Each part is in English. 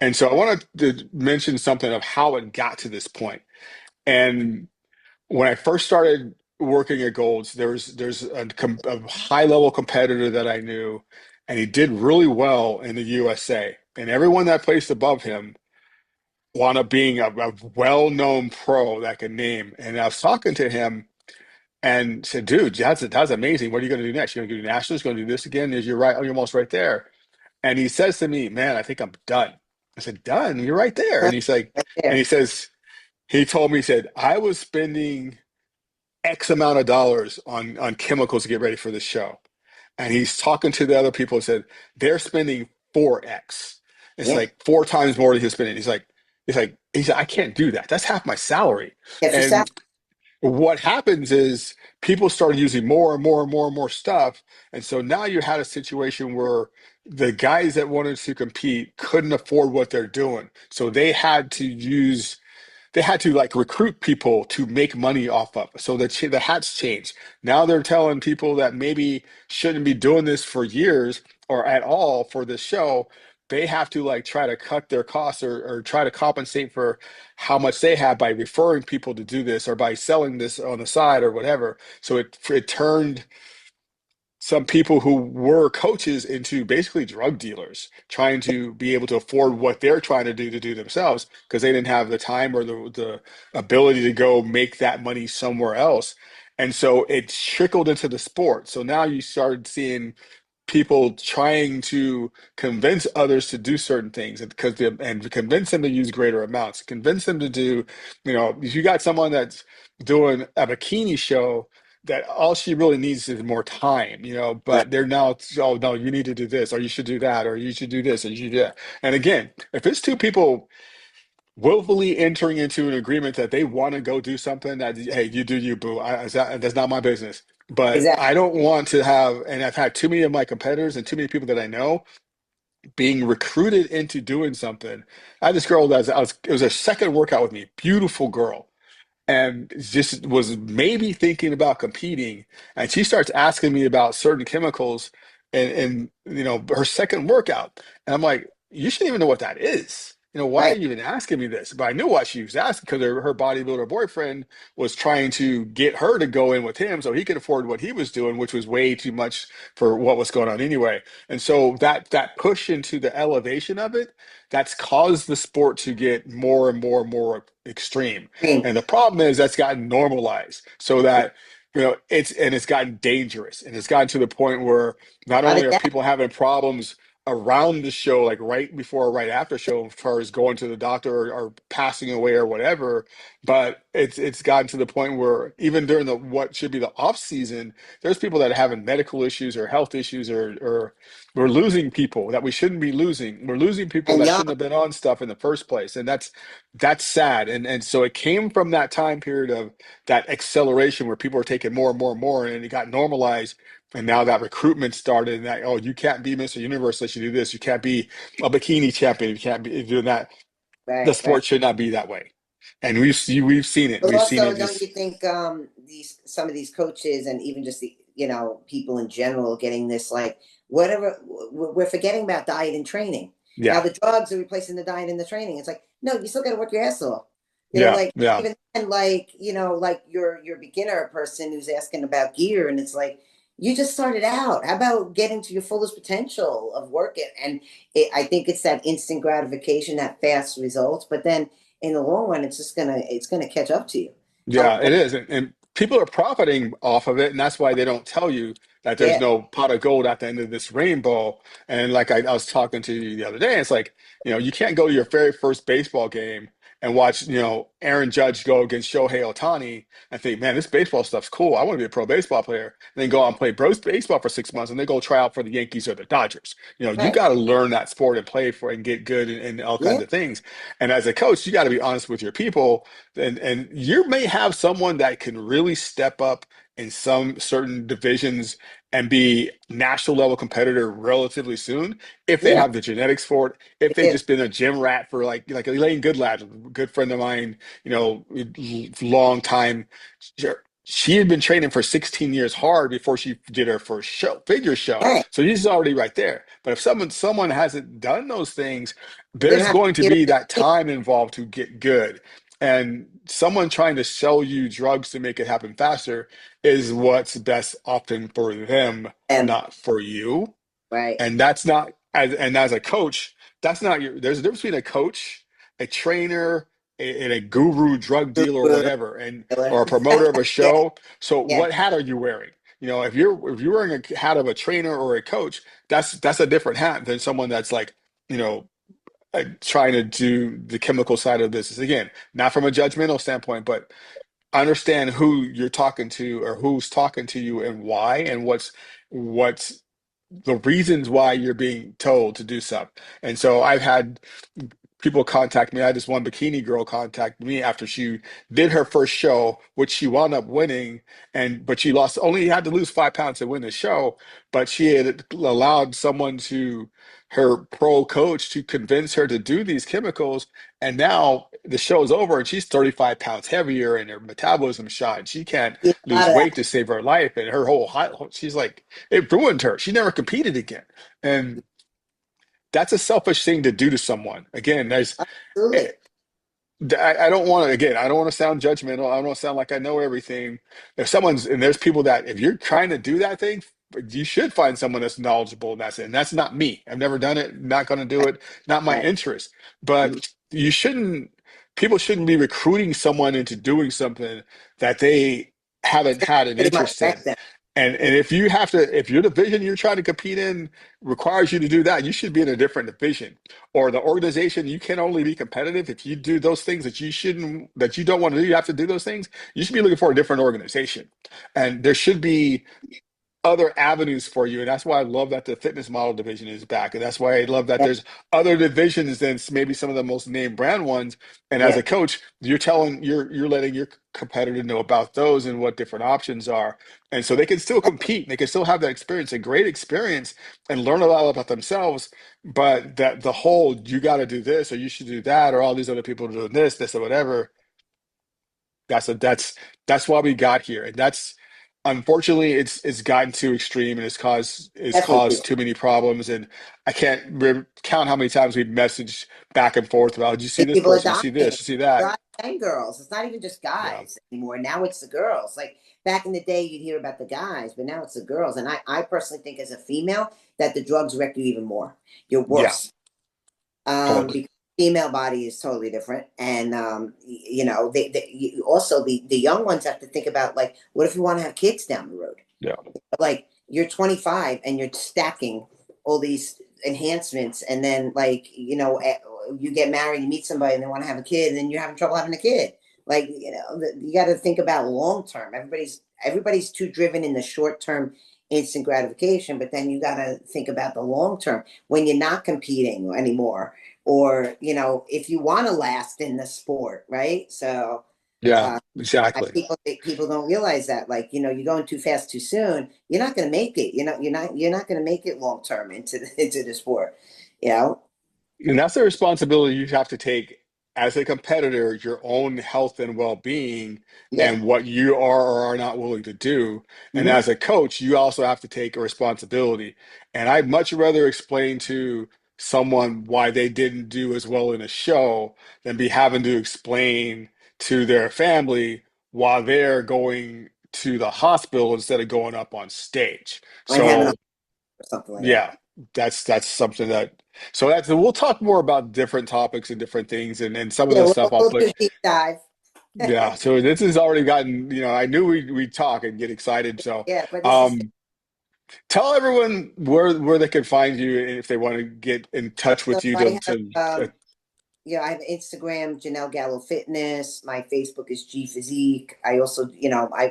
And so I wanted to mention something of how it got to this point. And when I first started working at Golds, there's a high level competitor that I knew, and he did really well in the USA. And everyone that placed above him wound up being a well-known pro that could name. And I was talking to him and said, "Dude, that's amazing. What are you going to do next? You're going to do nationals? Going to do this again? You're right. Oh, you're almost right there." And he says to me, "Man, I think I'm done." I said, "Done? You're right there." And he's like, Right and he there. says, he told me, he said, "I was spending X amount of dollars on chemicals to get ready for the show." And he's talking to the other people and said, "They're spending 4X. It's Yeah. like four times more than he's spending." He said, "I can't do that. That's half my salary." Get your salary. And what happens is people started using more and more and more and more stuff. And so now you had a situation where the guys that wanted to compete couldn't afford what they're doing. So they had to like recruit people to make money off of. So the hats changed. Now they're telling people that maybe shouldn't be doing this for years or at all for this show. They have to like try to cut their costs or try to compensate for how much they have by referring people to do this or by selling this on the side or whatever. So it turned some people who were coaches into basically drug dealers, trying to be able to afford what they're trying to do themselves because they didn't have the time or the ability to go make that money somewhere else. And so it trickled into the sport. So now you started seeing people trying to convince others to do certain things and convince them to use greater amounts, convince them to do, if you got someone that's doing a bikini show that all she really needs is more time, Right. but they're now, oh no, you need to do this, or you should do that, or you should do this, or you should do that. And again, if it's two people willfully entering into an agreement that they want to go do something that, hey, you do you, boo. That's not my business. But Exactly. I don't want to have, and I've had too many of my competitors and too many people that I know being recruited into doing something. I had this girl it was her second workout with me, beautiful girl, and just was maybe thinking about competing. And she starts asking me about certain chemicals and her second workout. And I'm like, you shouldn't even know what that is. Why are Right. you even asking me this? But I knew why she was asking because her bodybuilder boyfriend was trying to get her to go in with him so he could afford what he was doing, which was way too much for what was going on anyway. And so that push into the elevation of it, that's caused the sport to get more and more and more extreme. I mean, And the problem is that's gotten normalized so that it's gotten dangerous and it's gotten to the point where not without a only are doubt. people having problems around the show, like right before or right after show, as far as going to the doctor or passing away or whatever, but it's gotten to the point where even during the what should be the off season, there's people that are having medical issues or health issues or we're losing people that we shouldn't be losing. We're losing people And that young. shouldn't have been on stuff in the first place, and that's sad. And so it came from that time period of that acceleration where people were taking more and more and more, and it got normalized. And now that recruitment started, and that, oh, you can't be Mr. Universe unless you do this. You can't be a bikini champion. You can't be doing that. The Right. Right. sport should not be that way. And we've seen it. But We've seen also, it don't you just, think these some of these coaches and even just the people in general getting this like whatever we're forgetting about diet and training. Now yeah, the drugs are replacing the diet and the training. It's like no, you still got to work your ass off. yeah, Like yeah. even then, like like your beginner person who's asking about gear, and it's like you just started out. How about getting to your fullest potential of working? And I think it's that instant gratification, that fast results, but then in the long run, it's gonna catch up to you. How Yeah, it is. And people are profiting off of it. And that's why they don't tell you that there's yeah, no pot of gold at the end of this rainbow. And like I was talking to you the other day, it's like, you can't go to your very first baseball game and watch, Aaron Judge go against Shohei Ohtani and think, man, this baseball stuff's cool. I want to be a pro baseball player. And then go out and play bros baseball for 6 months and then go try out for the Yankees or the Dodgers. You right, got to learn that sport and play for and get good and all kinds yeah, of things. And as a coach, you got to be honest with your people and you may have someone that can really step up in some certain divisions and be national level competitor relatively soon if they yeah, have the genetics for it, if they've yeah, just been a gym rat for like Elaine Goodlad, a good friend of mine, long time. she had been training for 16 years hard before she did her first show, figure show. Right. So she's already right there. But if someone hasn't done those things, They don't there's have to going to hear be it. that time involved to get good. And someone trying to sell you drugs to make it happen faster is what's best often for them, Them. not for you. Right. And that's not as a coach, that's not your there's a difference between a coach, a trainer, and a guru drug dealer or Guru, whatever, and killer. or a promoter of a Yeah. show. So Yeah. what hat are you wearing? If you're wearing a hat of a trainer or a coach, that's a different hat than someone that's like, you know, trying to do the chemical side of business. Again, not from a judgmental standpoint, but understand who you're talking to or who's talking to you and why and what's the reasons why you're being told to do stuff. And so I've had people contact me. I had this one bikini girl contact me after she did her first show, which she wound up winning, and but she lost only had to lose 5 pounds to win the show. But she had allowed someone to her pro coach to convince her to do these chemicals, and now the show's over and she's 35 pounds heavier and her metabolism shot and she can't Yeah, a lot lose of that. weight to save her life and her she's like it ruined her. She never competed again. And that's a selfish thing to do to someone. Again, eh, Absolutely. I don't want to, again, I don't want to sound judgmental. I don't want to sound like I know everything. And there's people that, if you're trying to do that thing, you should find someone that's knowledgeable in that. And that's not me. I've never done it, not going to do Right. it, not my Right. interest. Mhm. But people shouldn't be recruiting someone into doing something that they It's haven't gonna had an pretty much interest wreck in. them. And if your division you're trying to compete in requires you to do that, you should be in a different division. Or the organization, you can only be competitive if you do those things that you don't want to do. You have to do those things. You should be looking for a different organization. And there should be other avenues for you. And that's why I love that the fitness model division is back. And that's why I love that Yeah. there's other divisions than maybe some of the most name brand ones. And as Yeah. a coach, you're letting your competitor know about those and what different options are. And so they can still compete. They can still have that experience, a great experience, and learn a lot about themselves. But that the whole you got to do this or you should do that or all these other people are doing this or whatever, that's why we got here, and that's unfortunately it's gotten too extreme, and it's Definitely. caused too many problems. And I can't count how many times we've messaged back and forth about, did you see Like, this people are person? You see dying. this? You see that? Guys and girls. It's not even just Yeah, guys anymore. Now it's the girls. Like back in the day, you'd hear about the guys, but now it's the girls. And I personally think as a female that the drugs wreck you even more. You're yeah, worse. totally. Because female body is totally different. And also the young ones have to think about, like, what if you want to have kids down the road? Yeah, Like you're 25 and you're stacking all these enhancements, and then you get married, you meet somebody and they want to have a kid, and then you're having trouble having a kid. Like, you got to think about long term. Everybody's too driven in the short term instant gratification, but then you got to think about the long term when you're not competing anymore, or if you want to last in the sport, right? So yeah, uh, exactly. people don't realize that, like, you're going too fast too soon. You're not going to make it. You're not going to make it long term into into the sport. You know. And that's the responsibility you have to take as a competitor, your own health and well-being Yeah. and what you are or are not willing to do. And Hmm. as a coach, you also have to take a responsibility. And I'd much rather explain to someone why they didn't do as well in a show than be having to explain to their family while they're going to the hospital instead of going up on stage. And having a So or something like that. yeah, that's something that we'll talk more about different topics and different things and some of Yeah, the we'll, stuff I'll we'll do put. a deep dive. Yeah, so this has already gotten, I knew we'd talk and get excited. So Yeah, but this is um tell everyone where they can find you if they want to get in touch so with you I have uh, I have Instagram, Janelle Gallo Fitness. My Facebook is G Physique. I also,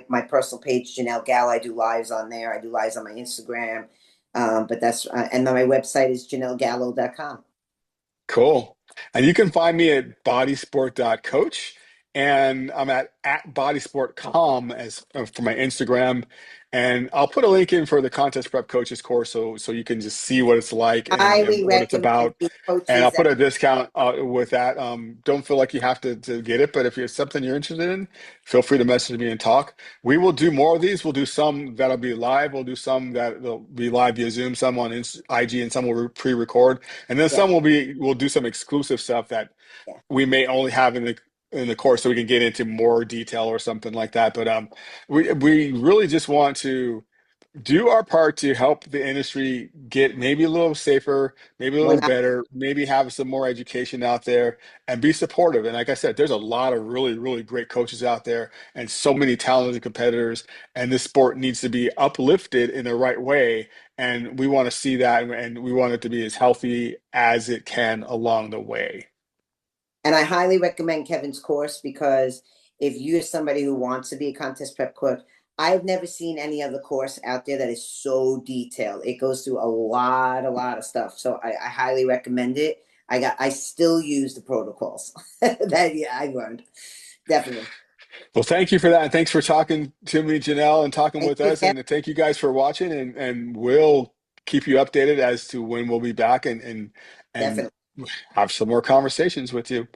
my personal page, Janelle Gallo. I do lives on there. I do lives on my Instagram. But that's and then my website is janellegallo.com. cool. And you can find me at bodysport.coach. and I'm at bodysport.com as for my Instagram. And I'll put a link in for the contest prep coaches course so you can just see what it's like and Highly what it's recommend about. the And I'll coaches put that a discount with that. Don't feel like you have to get it, but if it's something you're interested in, feel free to message me and talk. We will do more of these. We'll do some that'll be live. We'll do some that will be live via Zoom, some on IG, and some will pre-record. And then yeah, some we'll do some exclusive stuff that yeah. we may only have in the course so we can get into more detail or something like that. But we really just want to do our part to help the industry get maybe a little safer, maybe a We're little not, better, maybe have some more education out there and be supportive. And like I said, there's a lot of really, really great coaches out there and so many talented competitors. And this sport needs to be uplifted in the right way. And we want to see that and we want it to be as healthy as it can along the way. and I highly recommend Kevin's course because if you're somebody who wants to be a contest prep coach, I've never seen any other course out there that is so detailed. It goes through a lot of stuff. So I highly recommend it. I still use the protocols that yeah, I learned. Definitely. Well, thank you for that. And thanks for talking to me, Janelle, and talking Thank with you, us. Kevin. And thank you guys for watching. And we'll keep you updated as to when we'll be back and Definitely. have some more conversations with you.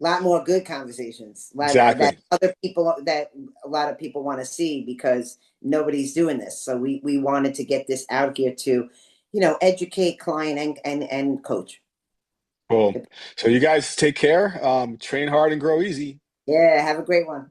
A lot more good conversations that Exactly. other people that a lot of people want to see because nobody's doing this. So we wanted to get this out here to, educate client and coach. Cool. So you guys take care, train hard and grow easy. Yeah, have a great one.